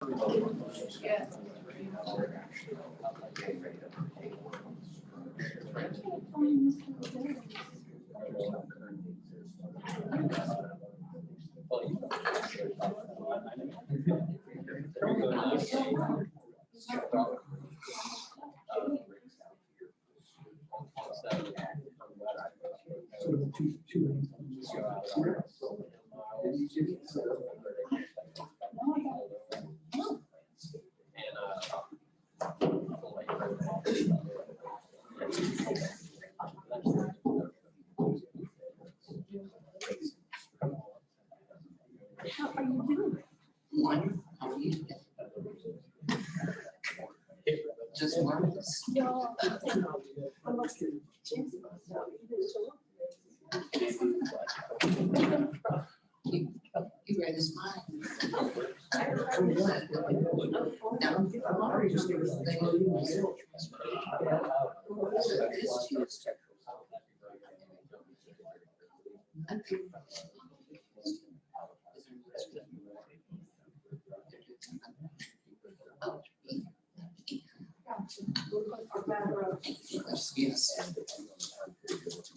Yeah. How are you doing? Wonderful. How are you? Just marvelous. You read his mind. Yes.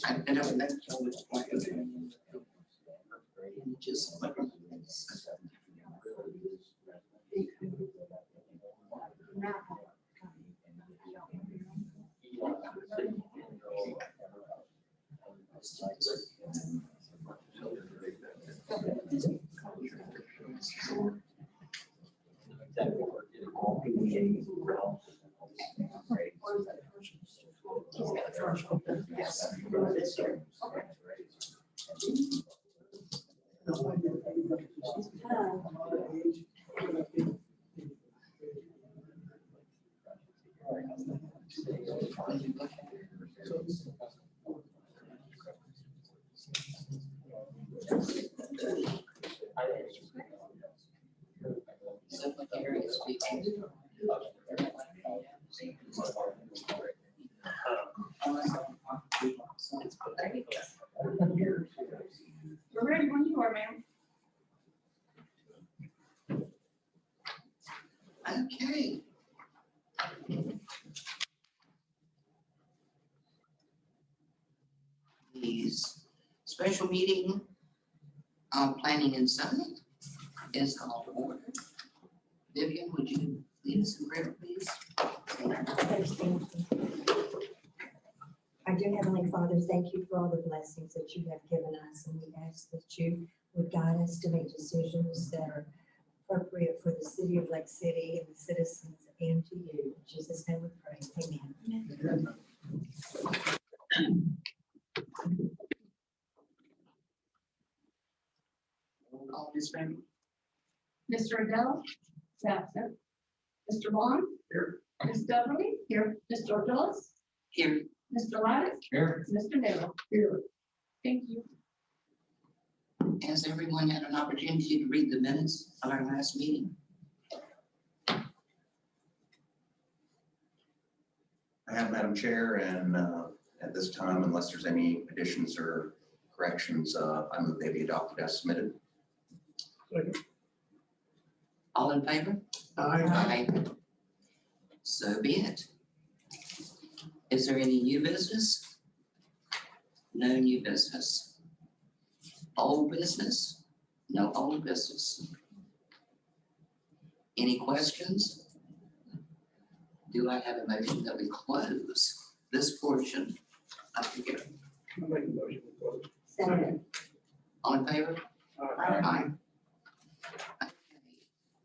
I know that just We're ready when you are, ma'am. okay. These special meeting of planning and zoning is called to order. Vivian, would you lead us in prayer, please? Our dear Heavenly Father, thank you for all the blessings that you have given us, and we ask that you would guide us to make decisions that are appropriate for the city of Lake City and the citizens and to you. In Jesus' name we pray. Amen. All this family. Mr. Adele? Absent. Mr. Vaughn? Here. Ms. Beverly? Here. Mr. Gillis? Here. Mr. Lattice? Here. Mr. Naylor? Here. Thank you. Has everyone had an opportunity to read the minutes of our last meeting? I have, Madam Chair, and at this time, unless there's any additions or corrections, I move they be adopted as submitted. All in favor? Aye. So be it. Is there any new business? No new business. Old business? No old business. Any questions? Do I have a motion that we close this portion of the hearing? Second. All in favor? Aye. Okay.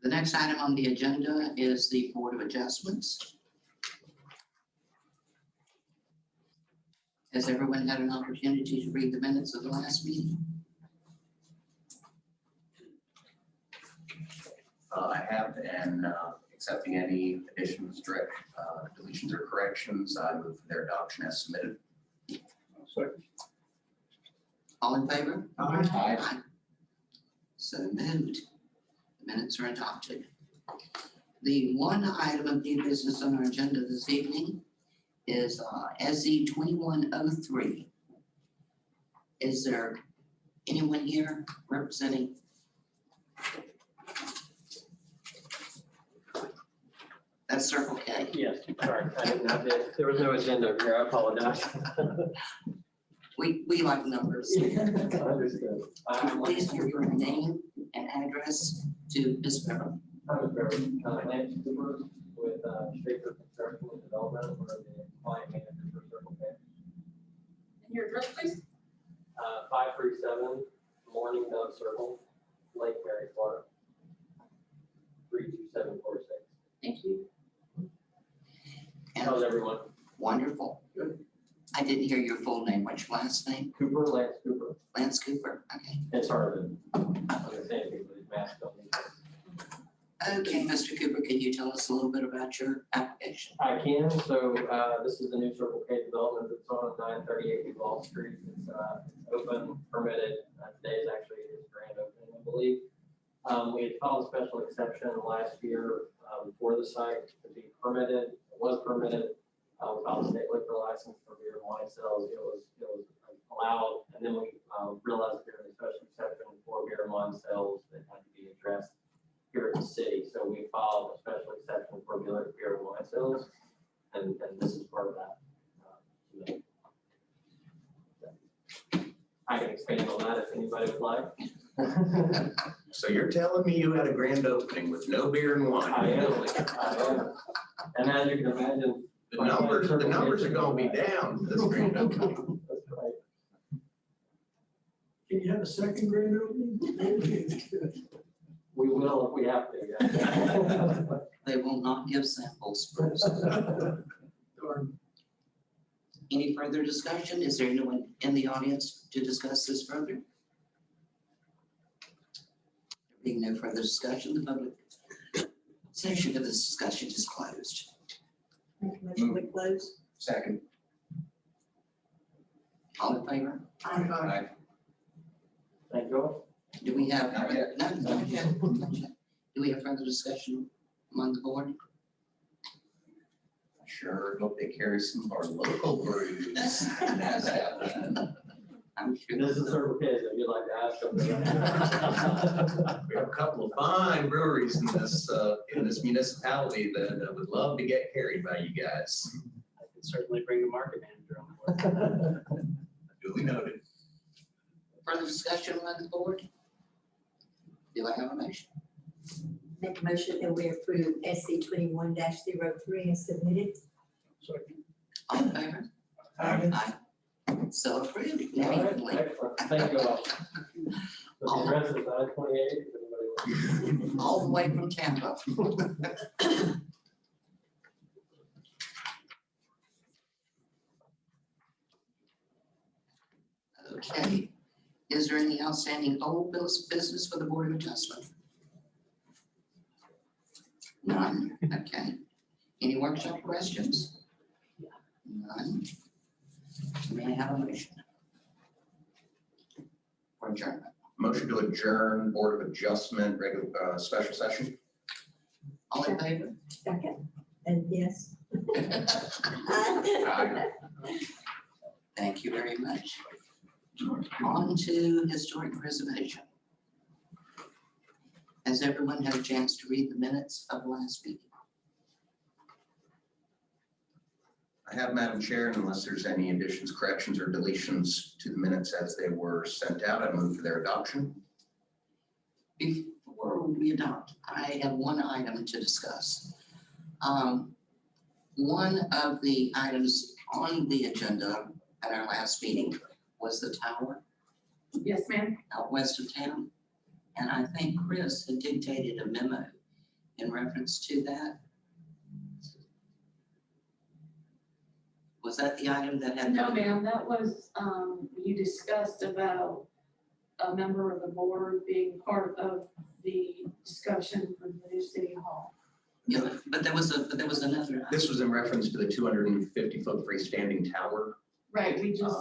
The next item on the agenda is the Board of Adjustments. Has everyone had an opportunity to read the minutes of the last meeting? I have, and accepting any additions, deletions, or corrections, I move for their adoption as submitted. All in favor? Aye. So moved. The minutes are adopted. The one item of new business on our agenda this evening is SE 2103. Is there anyone here representing That's Circle K. Yes, sorry, I didn't have the, there was no agenda here, I apologize. We like numbers. Understood. Please give your name and address to Ms. Beverly. I'm very, Lance Cooper with Schaefer Construction and Development, we're the client manager for Circle K. And your address, please? 537 Morning Dove Circle, Lake Mary, Florida. 32746. Thank you. How's everyone? Wonderful. Good. I didn't hear your full name. What's your last name? Cooper, Lance Cooper. Lance Cooper. Okay. It's hard to understand people, these masks don't need it. Okay, Mr. Cooper, can you tell us a little bit about your application? I can, so this is the new Circle K development that's on 938 Evolve Street. It's open, permitted. Today is actually its grand opening, I believe. We had filed a special exception last year for the site to be permitted. It was permitted. We filed a state liquor license for beer and wine sales. It was allowed, and then we realized there was a special exception for beer and wine sales that had to be addressed here in the city. So we filed a special exception for beer and wine sales, and this is part of that. I can expand on that if anybody would like. So you're telling me you had a grand opening with no beer and wine? I am. And as you can imagine. The numbers are gonna be down this grand opening. That's right. Can you have a second grand opening? We will if we have to, yeah. They will not give samples first. Darn. Any further discussion? Is there anyone in the audience to discuss this further? Being no further discussion, the public session of this discussion is closed. Make a motion to close. Second. All in favor? Aye. Thank you all. Do we have? Not yet. No, not yet. Do we have further discussion among the board? Sure hope they carry some of our local brews. when that's happening. I'm sure. This is Circle K, so if you'd like to ask something. We have a couple of fine breweries in this municipality that would love to get carried by you guys. I can certainly bring the market manager on board. Duly noted. Further discussion among the board? Do I have a motion? Make a motion that we approve SC 21-03 as submitted. All in favor? Aye. So approved. All right, Immediately. excellent. Thank you all. The address is 928, if anybody wants. All the way from Tampa. Okay, is there any outstanding old business for the Board of Adjustment? None, okay. Any workshop questions? None. May I have a motion? For adjournment. Motion to adjourn Board of Adjustment, regular, special session. All in favor? Second. And yes. Aye. Thank you very much. On to historic preservation. Has everyone had a chance to read the minutes of the last meeting? I have, Madam Chair, and unless there's any additions, corrections, or deletions to the minutes as they were sent out, I move for their adoption. Before we adopt, I have one item to discuss. One of the items on the agenda at our last meeting was the tower Yes, ma'am. out west of town. And I think Chris had dictated a memo in reference to that. Was that the item that had? No, ma'am, that was, you discussed about a member of the board being part of the discussion for the new city hall. Yeah, but there was another. This was in reference to the 250-foot freestanding tower. Right, we still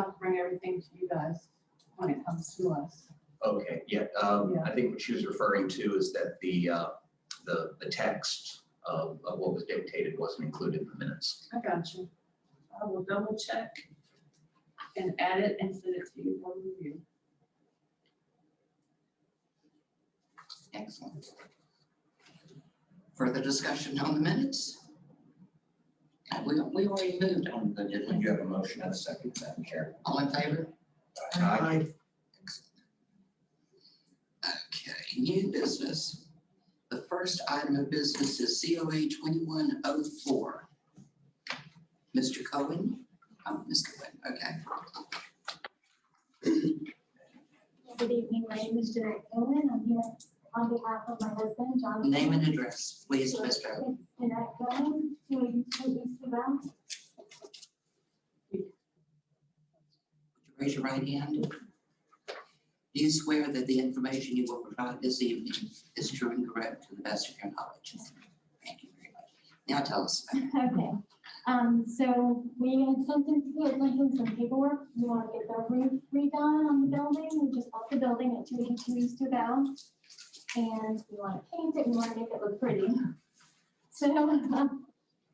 have to bring everything to you guys when it comes to us. Okay, yeah, I think what she was referring to is that the text of what was dictated wasn't included in the minutes. I got you. I will double check and add it and send it to you for review. Excellent. Further discussion on the minutes? We already moved on, didn't we? You have a motion and a second, Madam Chair. All in favor? Aye. Okay, new business. The first item of business is COA 2104. Mr. Cohen? Oh, Mr. Cohen, okay. Good evening, my name is Jeanette Cohen. I'm here on behalf of my husband, John. Name and address, please, Mr. Cohen. Jeanette Cohen, 282 East Lavelle. Would you raise your right hand? Do you swear that the information you will provide this evening is true and correct to the best of your knowledge? Thank you very much. Now tell us. Okay, so we had sent in some paperwork. We want to get the roof redone on the building. We just bought the building at 282 East Lavelle. And we want to paint it, we want to make it look pretty. So, I don't know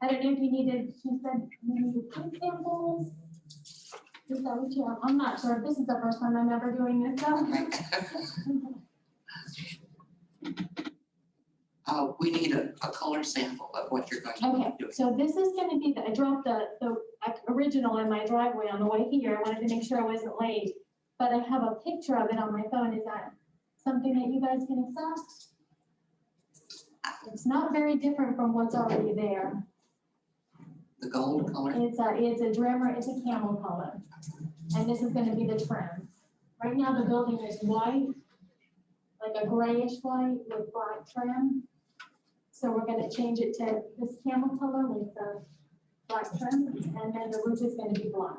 if you needed, she said we needed paint samples. Is that what you, I'm not sure, this is the first time I'm ever doing this, so. We need a color sample of what you're going to Okay, be doing. so this is gonna be, I dropped the original in my driveway on the way here, I wanted to make sure I wasn't late. But I have a picture of it on my phone, is that something that you guys can accept? It's not very different from what's already there. The gold color? It's a trimmer, it's a camel color. And this is gonna be the trim. Right now, the building is white, like a grayish white with black trim. So we're gonna change it to this camel color with the black trim, and then the roof is gonna be black.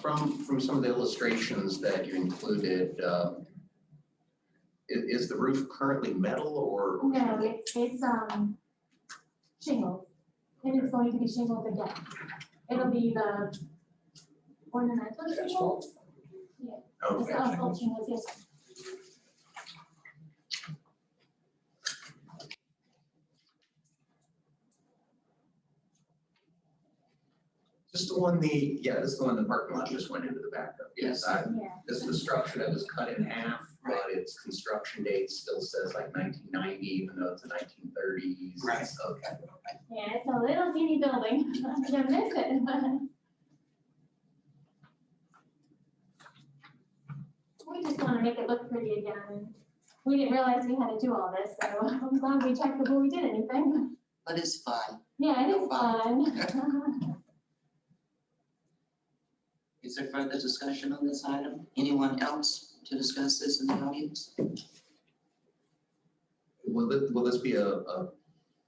From some of the illustrations that you included, is the roof currently metal or? No, it's shingles, and it's going to be shingles again. It'll be the ornamental shingles. Okay. It's asphalt shingles, yes. This is the one the parking lot just went into the back of. Yes. Yeah. This is the structure that was cut in half, but its construction date still says like 1990, even though it's a 1930s. Right. Okay. Yeah, it's a little teeny building. I'm gonna miss it. We just wanna make it look pretty again. We didn't realize we had to do all this, so I'm glad we checked before we did anything. But it's fun. Yeah, it is fun. Is there further discussion on this item? Anyone else to discuss this in the audience? Will this be a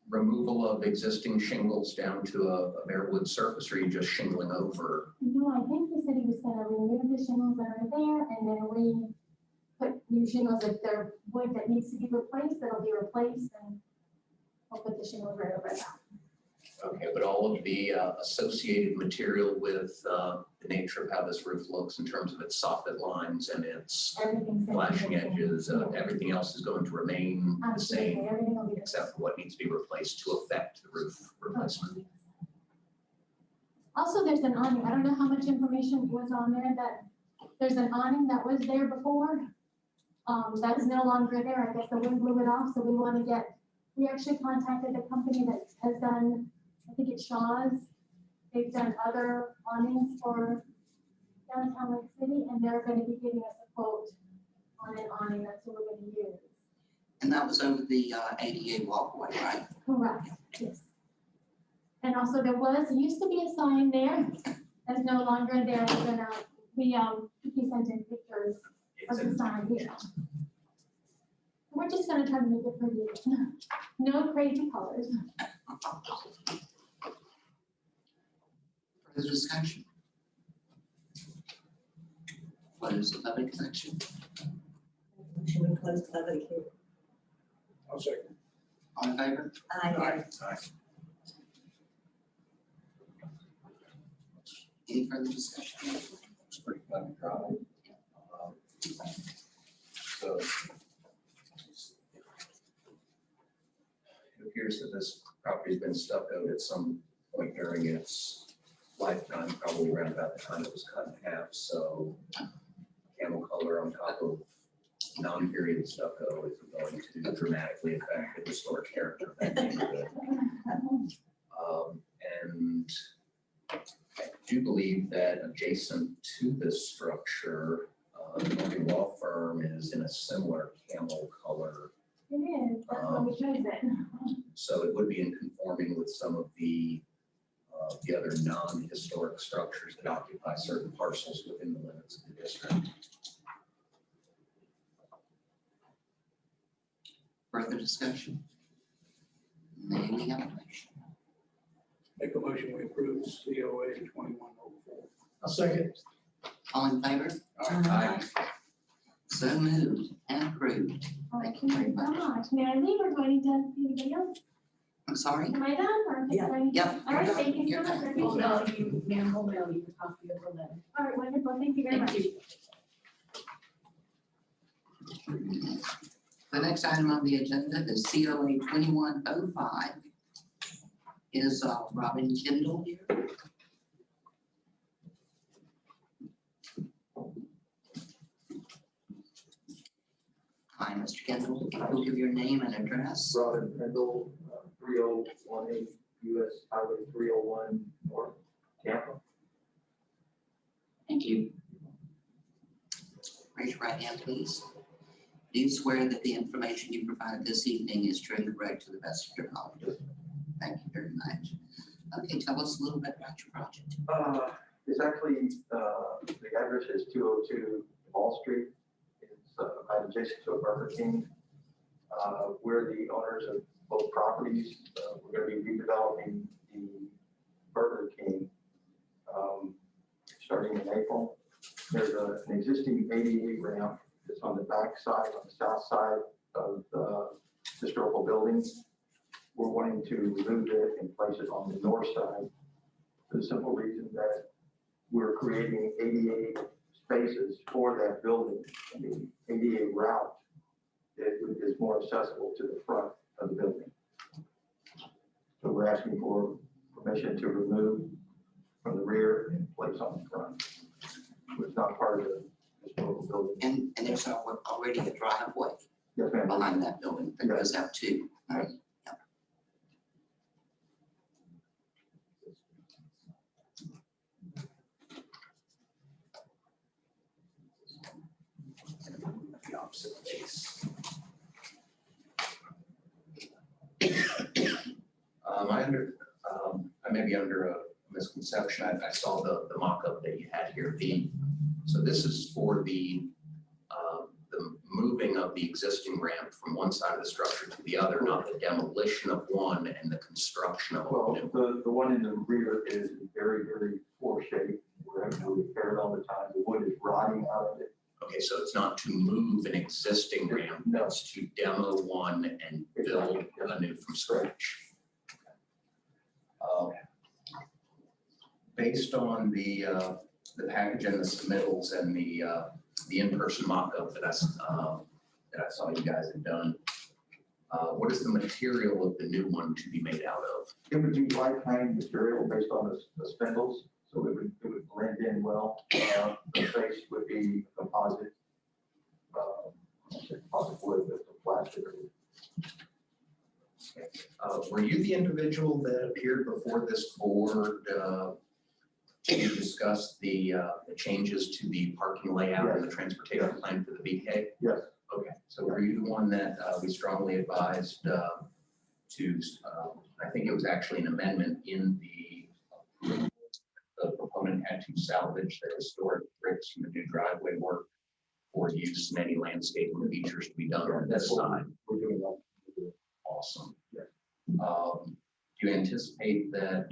removal of existing shingles down to a bare wood surface, or are you just shingling over? No, I think he said he was gonna remove the shingles that are there and then put new shingles. If they're wood that needs to be replaced, that'll be replaced, and I'll put the shingles right over that. Okay, but all of the associated material with the nature of how this roof looks in terms of its soffit lines and its Everything's gonna be flashing the same. edges, Yeah. everything else is going to remain the Absolutely, same, everything will be the except for what needs to be replaced to affect the roof replacement. Also, there's an awning. I don't know how much information was on there, that there's an awning that was there before. That is no longer there. I guess the wind blew it off, so we actually contacted a company that has done, I think it's Shaw's. They've done other awnings for downtown Lake City, and they're gonna be giving us a quote on an awning. That's what we're gonna use. And that was over the ADA walkway, right? Correct, yes. And also there used to be a sign there, that's no longer there. He sent in pictures of the sign, yeah. We're just gonna try to make it pretty, no crazy colors. Further discussion? What is the public section? Motion to close public hearing. I'll second. All in favor? Aye. Any further discussion? It's pretty cut and dry. So it appears that this property's been stuccoed at some point during its lifetime, probably around about the time it was cut in half, so camel color on top of non-period stucco is going to dramatically affect the historic character of that neighborhood. And I do believe that adjacent to this structure, the Morgan Law Firm is in a similar camel color. It is, that's what we chose it. So it would be in conforming with some of the other non-historic structures that occupy certain parcels within the limits of the district. Further discussion? May we have a motion? Make a motion, we approve COA 2104. I'll second. All in favor? Aye. So moved and approved. Thank you very much. May I leave or do I need to see anybody else? I'm sorry? Am I done or? Yeah. Yep. All right, thank you You're so much. done. I We'll appreciate it. mail you, ma'am, we'll mail you a copy of the letter. All right, wonderful. Thank you very much. Thank you. The next item on the agenda is COA 2105. Is Robin Kendall here? Hi, Mr. Kendall. If you'll give your name and address. Robin Pendle, 3018 US Highway 301 North, Tampa. Thank you. Raise your right hand, please. Do you swear that the information you provided this evening is true and correct to the best of your knowledge? Thank you very much. Okay, tell us a little bit about your project. It's actually, the address is 202 Wall Street. It's right adjacent to a Burger King. We're the owners of both properties. We're going to be redeveloping the Burger King starting in April. There's an existing ADA ramp that's on the back side, on the south side of the historical buildings. We're wanting to remove it and place it on the north side for the simple reason that we're creating ADA spaces for that building. And the ADA route is more accessible to the front of the building. So we're asking for permission to remove from the rear and place on the front. It's not part of the historical building. And there's already a driveway Yes, ma'am. behind that building that goes out too. Yes. The opposite face. I may be under a misconception. I saw the mock-up that you had here. So this is for the moving of the existing ramp from one side of the structure to the other, not the demolition of one and the construction of a Well, new. the one in the rear is in very, very poor shape. We're having to repair it all the time. The wood is rotting out of it. Okay, so it's not to move an existing ramp, No. it's to demo one and build a new from scratch. Based on the package and the submittals and the in-person mock-up that I saw you guys had done, what is the material of the new one to be made out of? It would be like-kind material based on the spindles, so it would blend in well. The face would be composite, composite wood, but the plastic. Were you the individual that appeared before this board to discuss the changes to the parking layout and the transportation plan for the BK? Yes. Okay, so were you the one that we strongly advised to, I think it was actually an amendment in the proponent had to salvage the historic bricks from the new driveway work for use in any landscaping features to be done on this side? We're doing that. Awesome. Yeah. Do you anticipate that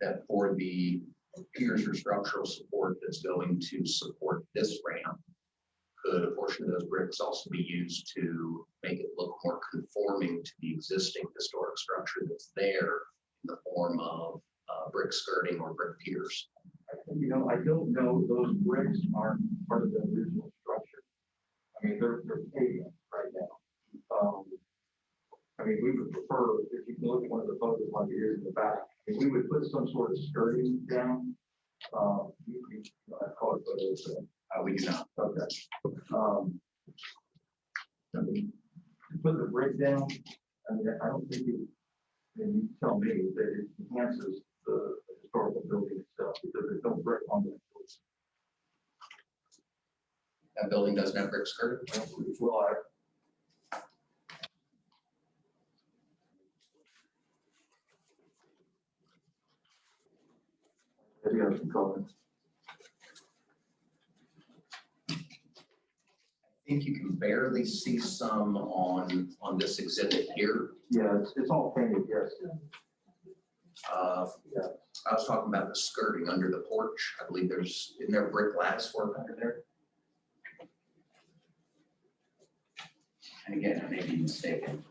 that for the piers or structural support that's going to support this ramp, could a portion of those bricks also be used to make it look more conforming to the existing historic structure that's there in the form of brick skirting or brick piers? You know, I don't know, those bricks aren't part of the original structure. I mean, they're paving right now. I mean, we would prefer, if you can look at one of the photos like it is in the back, If we would put some sort of skirting down, I call it, but it's, We do not. okay. I mean, to put the brick down, I mean, I don't think it, and you tell me that it enhances the historical building itself, because there's no brick on that. That building doesn't have brick skirt. Well, maybe I should call it. I think you can barely see some on this exhibit here. Yeah, it's all painted, yes. Yeah. I was talking about the skirting under the porch. I believe isn't there brick lattice work under there? And again, I may be mistaken.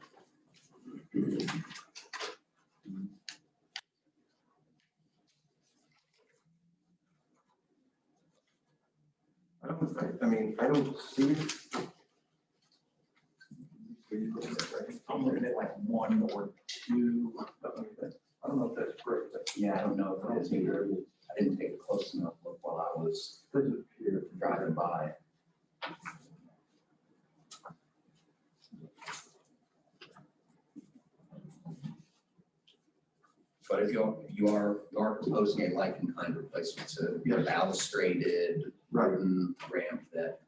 I don't see it. I'm looking at like 1 or 2. I don't know if that's brick, but Yeah, I don't know if it is either. I didn't take a close enough look while I was this is here. driving by. But if you are proposing a like-in-kind replacement, so Yes. balustraded Right. wooden ramp that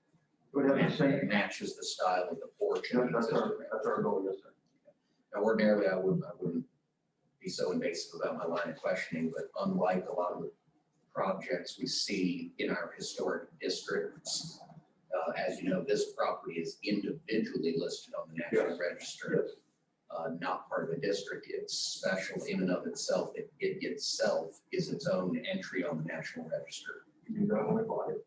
Would have the same, matches the style of the porch. yeah, and the existing ramp. that's our goal, yes, sir. Now, ordinarily, I wouldn't be so invasive about my line of questioning, but unlike a lot of the projects we see in our historic districts, as you know, this property is individually listed on the National Yes. Register, Yes. not part of the district. It's special in and of itself. It itself is its own entry on the National Register. You do that when we bought it.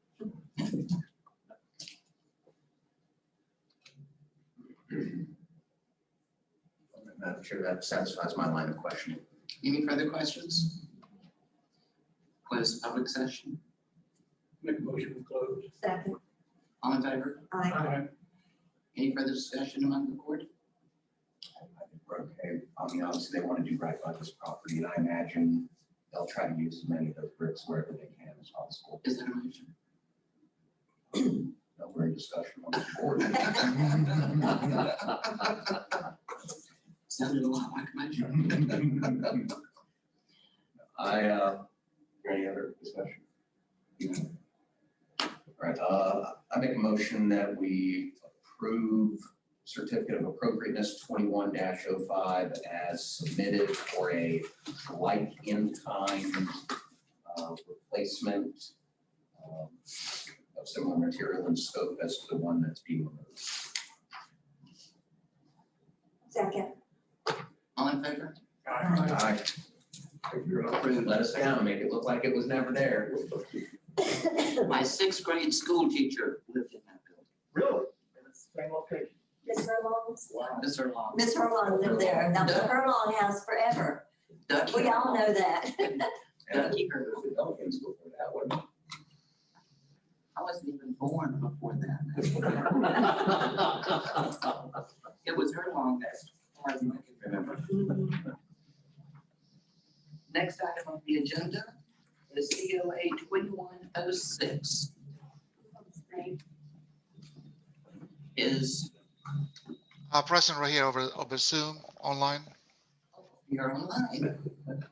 Madam Chair, that satisfies my line of questioning. Any further questions? Close the public session. Make a motion to close. Second, All in favor? I, Any further discussion among the board? I think we're okay. I mean, obviously, they want to do right by this property, and I imagine they'll try to use as many of those bricks wherever they can as possible. Is there a motion? No, we're in discussion on the board. Sounded a lot like a motion. Any other discussion? All right, I make a motion that we approve certificate of appropriateness 21-05 as submitted for a like-in-kind replacement of similar material and scope as to the one that's being removed. second, All in favor? Aye. Let us down, make it look like it was never there. My 6th grade school teacher lived in that building. Really? Same location. Miss Herlong's, Mr. Long. Miss Herlong lived there, that was the Herlong house forever. Ducky. We all know that. Ducky heard of it. Elegance before that one. I wasn't even born before that. It was her long as far as I can remember. Next item on the agenda is COA 2106. Is Present right here over Zoom online. you're online. And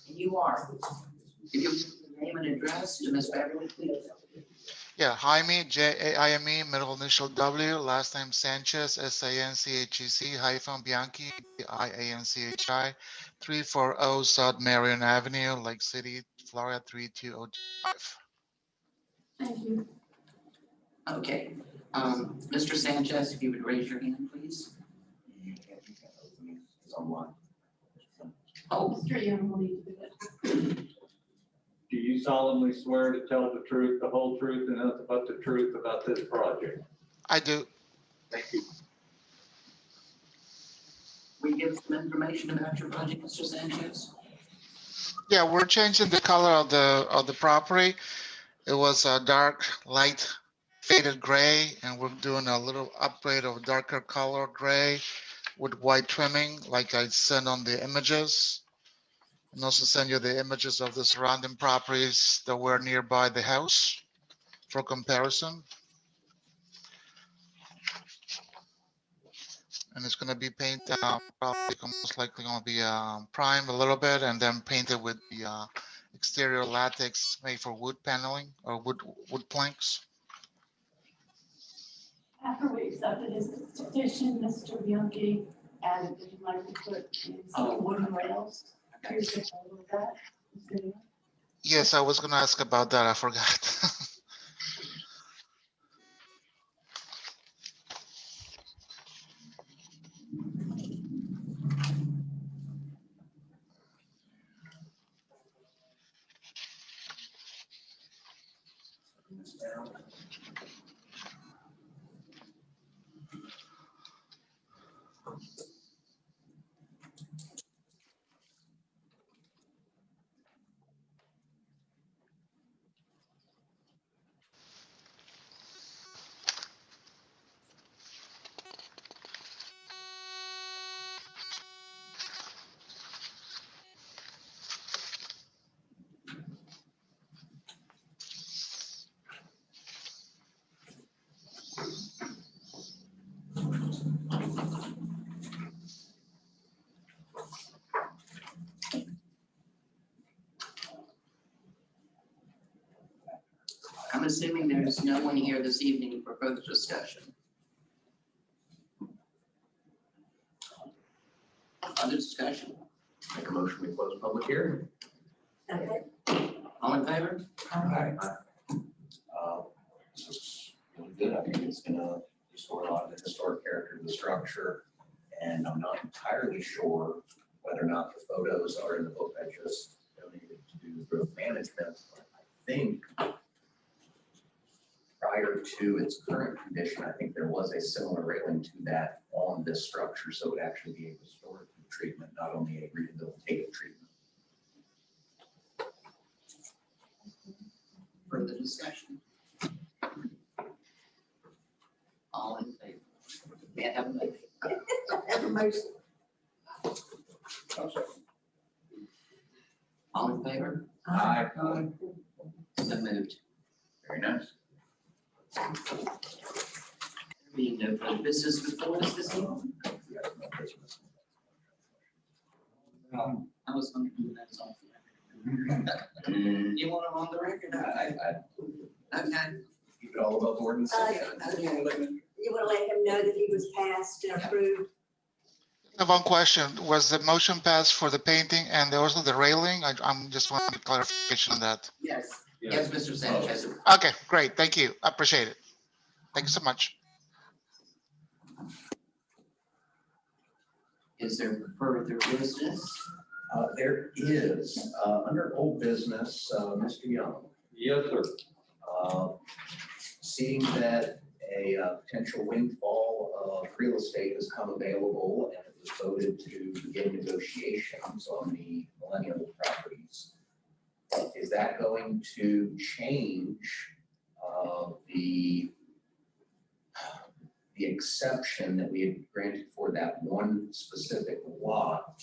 you are. If you give your name and address to Ms. Beverly, please. Yeah, Jaime, Jaime, middle initial W, last name Sanchez, Sanchec hyphen Bianchi, Bianchi, 340 South Marion Avenue, Lake City, Florida 32025. Thank you. Okay, Mr. Sanchez, if you would raise your hand, please. You can't open it. It's online. Oh, Mr. Young will need to do it. Do you solemnly swear to tell the truth, the whole truth, and nothing but the truth about this project? I do. Thank you. will you give some information about your project, Mr. Sanchez? Yeah, we're changing the color of the property. It was a dark, light, faded gray, and we're doing a little upgrade of darker color gray with white trimming, like I sent on the images. And also send you the images of the surrounding properties that were nearby the house for comparison. And it's gonna be painted, probably most likely gonna be primed a little bit and then painted with the exterior latex made for wood paneling or wood planks. After we accepted his petition, Mr. Bianchi added that he'd like to put in some wooden rails. Here's the photo of that. Yes, I was gonna ask about that. I forgot. I'm assuming there's no one here this evening for further discussion. Other discussion? Make a motion, we close public hearing. Okay. All in favor? This is really good. I think it's gonna restore a lot of the historic character of the structure. And I'm not entirely sure whether or not the photos are in the book I just donated to growth management. But I think prior to its current condition, I think there was a similar railing to that on this structure. So it would actually be a restorative treatment, not only a rehabilitative treatment. Further discussion? All in favor? May I have a motion? Have a motion. All in favor? Aye. So moved. Very nice. Being no further business before us this evening, I was going to do that off the record. You want them on the record? Okay. Keep it all above board and Okay. You want to let him know that he was passed and approved? I have one question. Was the motion passed for the painting and also the railing? I'm just wanting clarification on that. Yes, yes, Mr. Sanchez. Okay, great. Thank you. I appreciate it. Thank you so much. Is there further business? There is, under old business, Mr. Young. Yes, sir. Seeing that a potential windfall of real estate has come available and it was voted to begin negotiations on the millennial properties, is that going to change the exception that we had granted for that one specific lot,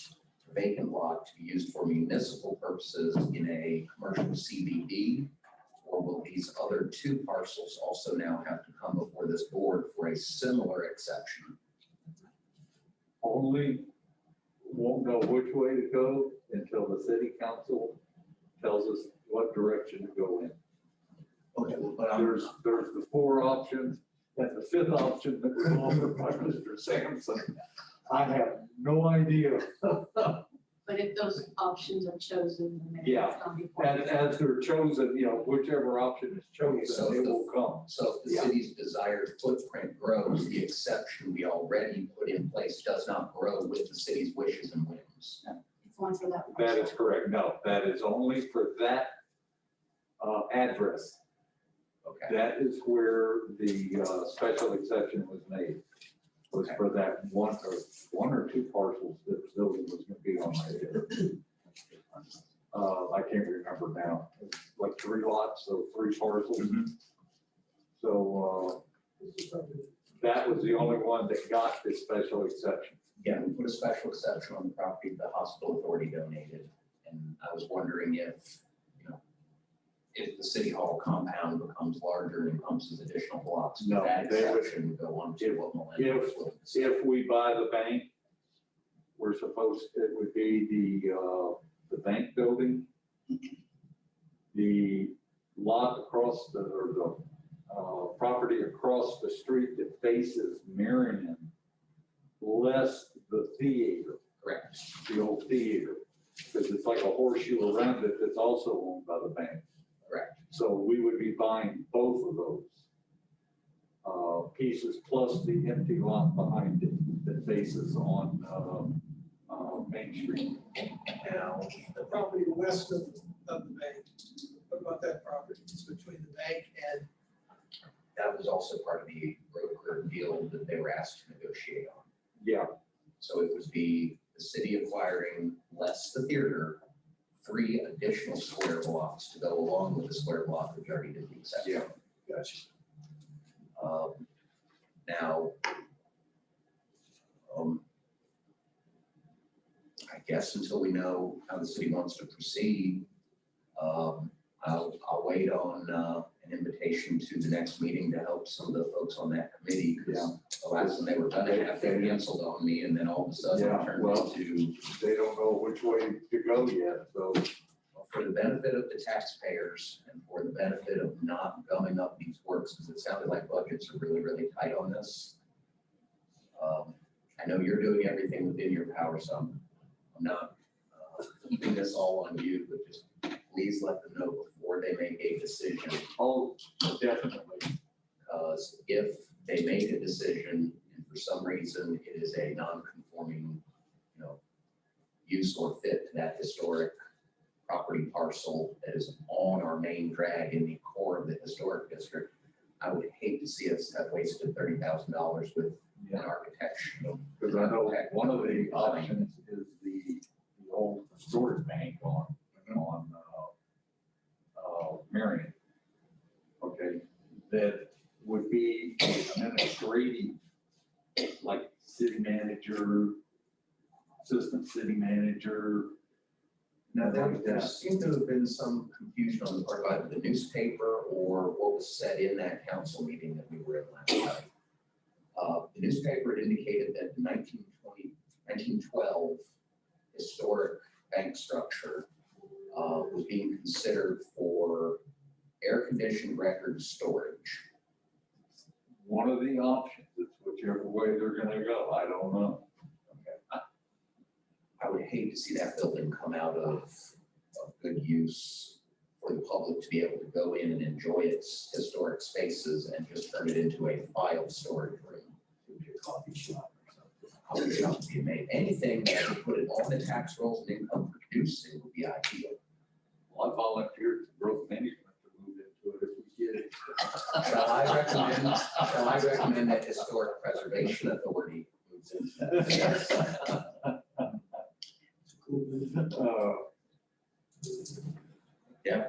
vacant lot, to be used for municipal purposes in a commercial CBD? Or will these other two parcels also now have to come before this board for a similar exception? Only won't know which way to go until the city council tells us what direction to go in. Okay, well, but There's the four options, and the fifth option that was offered by Mr. Sampson. I have no idea. But if those options are chosen, then maybe Yeah. it's gonna be. part And of it. as they're chosen, whichever option is chosen, it will come. so if the Yeah. city's desired footprint grows, the exception we already put in place does not grow with the city's wishes and whims. It's only for that. That is parcel. correct. No, that is only for that address. Okay, That is where the special exception was made. Was for that one or two parcels that the building was gonna be on right there. I can't remember now, like 3 lots, so 3 parcels. So, that was the only one that got this special exception. yeah, we put a special exception on the property the hospital authority donated, And I was wondering if, if the city hall compound becomes larger and encompasses additional blocks, No, that they would- exception would go on to what Melinda was willing to say. If we buy the bank, we're supposed, it would be the bank building, the lot across the, or the property across the street that faces Marion, less the theater, Correct. the old theater, because it's like a horseshoe around it that's also owned by the bank. Correct. So we would be buying both of those pieces plus the empty lot behind it that faces on Main Street. Now, the property west of the bank, what about that property? It's between the bank and, That was also part of the broker deal that they were asked to negotiate on. Yeah, So it would be the city acquiring less the theater, 3 additional square blocks to go along with the square block which already did the exception. Yeah. gotcha. Now, I guess until we know how the city wants to proceed, I'll wait on an invitation to the next meeting to help some of the folks on that committee. Because the last one they were gonna have, they canceled on me and then all of a sudden Yeah, it turned well- into, they don't know which way to go yet, so. for the benefit of the taxpayers and for the benefit of not gumming up these works, because it sounded like budgets are really, really tight on this. I know you're doing everything within your power, so I'm not keeping this all on you, but just please let them know before they make a decision. Oh, definitely. Because if they make a decision and for some reason it is a non-conforming, use or fit to that historic property parcel that is on our main drag in the core of the historic district, I would hate to see us have wasted $30,000 with an architect. Because I know one of the options is the old storage bank on Marion. Okay, that would be an administrative, like city manager, assistant city manager. Now, there seemed to have been some confusion on the part of either the newspaper or what was said in that council meeting that we were in last night. The newspaper had indicated that the 1912 historic bank structure was being considered for air-conditioned record storage. One of the options, it's whichever way they're gonna go, I don't know. I would hate to see that building come out of good use for the public to be able to go in and enjoy its historic spaces and just turn it into a file storage room. Coffee shop or something. Coffee shop would be amazing. Anything that would put it on the tax rolls and income producing would be ideal. Well, I volunteered to growth management to move into it if we get it. Shall I recommend that Historic Preservation Authority moves into that? Yeah,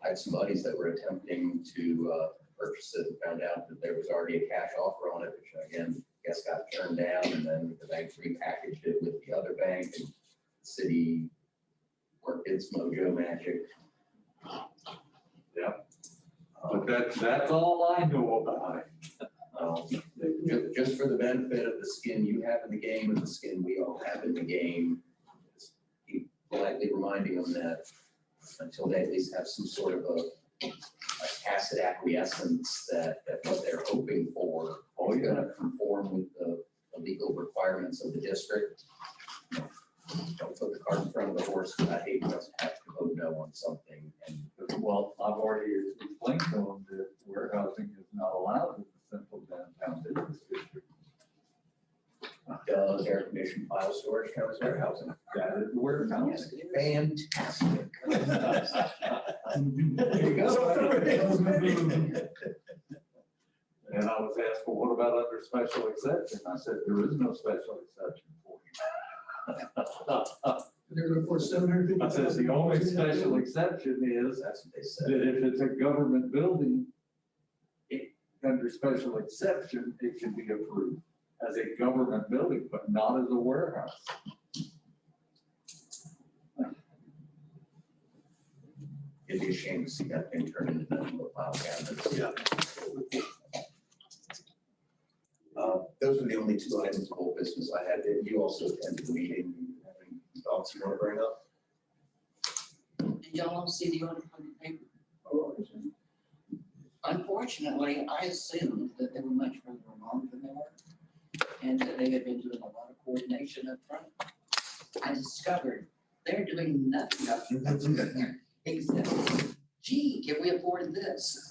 I had some buddies that were attempting to purchase it and found out that there was already a cash offer on it, which again, guess got turned down, and then the bank repackaged it with the other bank, and the city worked its mojo magic. Yeah. But that's all I know about it. Just for the benefit of the skin you have in the game and the skin we all have in the game, just keep politely reminding them that until they at least have some sort of a tacit acquiescence that what they're hoping for is going to conform with the legal requirements of the district. Don't put the cart in front of the horse, but I hate us to have to vote no on something. And Well, I've already explained to them that warehousing is not allowed in the central downtown business district. does air conditioned file storage count as warehousing? That is the warehouse. Fantastic. There you go. And I was asked, well, what about under special exception? I said, there is no special exception for you. They're gonna put 750. I said, the only special exception is That's what they said. that if it's a government building, under special exception, it can be approved as a government building, but not as a warehouse. It'd be a shame to see that thing turn into nothing but file cabinets. Yeah. Those were the only two items of old business I had. You also attended the meeting. Have any thoughts you want to bring up? Did y'all all see the article in the paper? Unfortunately, I assumed that they were much further along than they were, and that they had been doing a lot of coordination up front. I discovered they're doing nothing up front except, gee, can we afford this?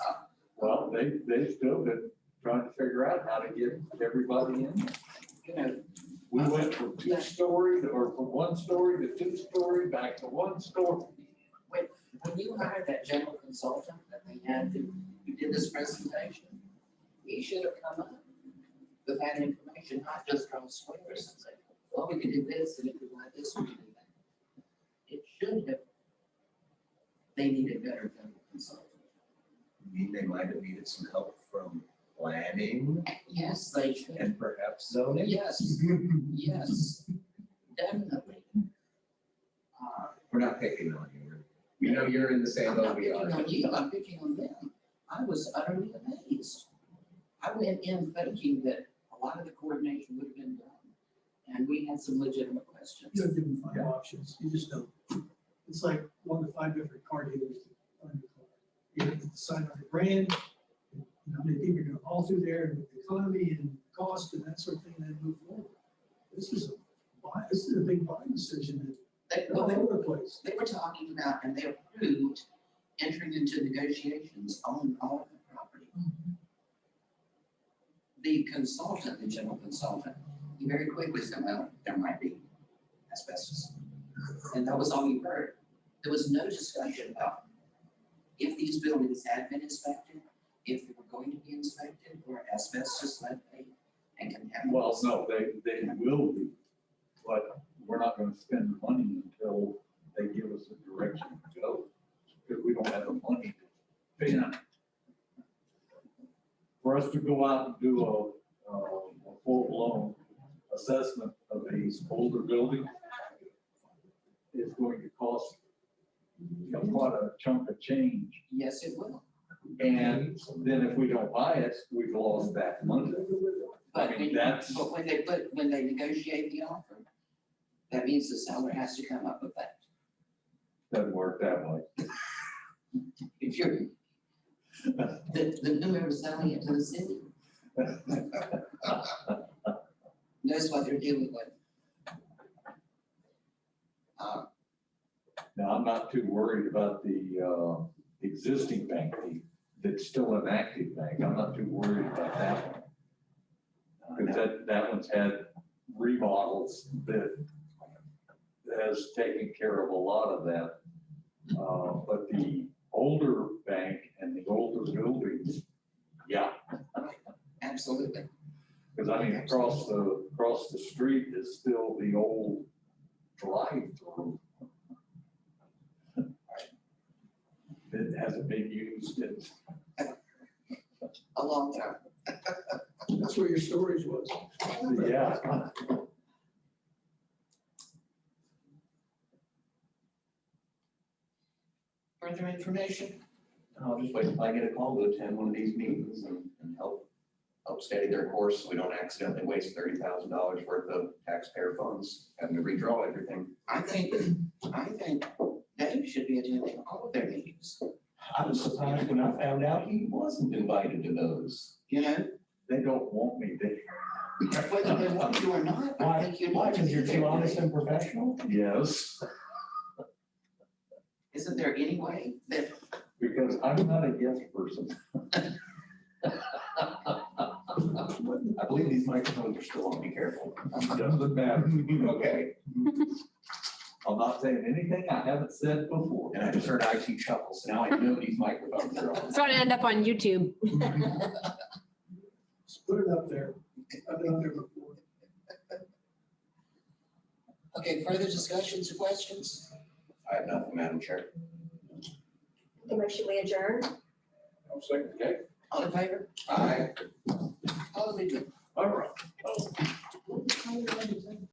Well, they've still been trying to figure out how to get everybody in. You know, We went from 2-story or from 1-story to 2-story, back to 1-story. when you hired that general consultant that they had who did this presentation, he should have come up with that information, not just draw squares and say, well, we can do this, and if we like this, we can do that. It should have, they needed better general consultant. You mean they might have needed some help from planning Yes, they should. and perhaps zoning? Yes, yes, definitely. We're not picking on you. We know you're in the same I'm boat not we picking are. on you, I'm picking on them. I was utterly amazed. I went in thinking that a lot of the coordination would have been done, and we had some legitimate questions. You don't give them 5 options, you just don't. It's like 1 to 5 different car dealers on your car. You have to decide on the brand, you know, how many people are gonna haul through there, and the economy and cost and that sort of thing, and then move forward. This is a big buying decision all over the place. They were talking about, and they approved entering into negotiations on all of the property. The consultant, the general consultant, he very quickly said, well, there might be asbestos. And that was all you heard. There was no discussion about if these buildings had been inspected, if they were going to be inspected, or asbestos, lead paint, and contaminants. Well, no, they will be, but we're not gonna spend the money until they give us a direction to go, because we don't have the money to spend. For us to go out and do a full-blown assessment of these older buildings is going to cost quite a chunk of change. Yes, it will. And then if we don't buy it, we've lost that money. But I mean, that's, But when they negotiate the offer, that means the seller has to come up with that. doesn't work that way. If you're, the whoever selling it to the city knows what they're dealing with. Now, I'm not too worried about the existing bank that's still an active bank. I'm not too worried about that one. Because that one's had remodels that has taken care of a lot of that. But the older bank and the older buildings, yeah. Absolutely. Because I mean, across the street is still the old drive-through. It hasn't been used in A long time. That's where your storage was. yeah. Further information? I'll just wait till I get a call to attend one of these meetings and help steady their course so we don't accidentally waste $30,000 worth of taxpayer funds having to redraw everything. I think Dave should be attending all of their meetings. I was surprised when I found out he wasn't invited to those. You know, They don't want me there. whether they want you or not, I think you need to be there. and professional? Yes, Isn't there any way that, because I'm not a yes person. I believe these microphones are still on. Be careful. Doesn't matter. Okay. I'm not saying anything I haven't said before. And I just heard IT chuckle, so now I know these microphones are on. It's going to end up on YouTube. Just put it up there. I've been up there before. okay, further discussions or questions? I have nothing, Madam Chair. The motion we adjourn? I'm saying, okay, All in favor? Aye. All of you. all right.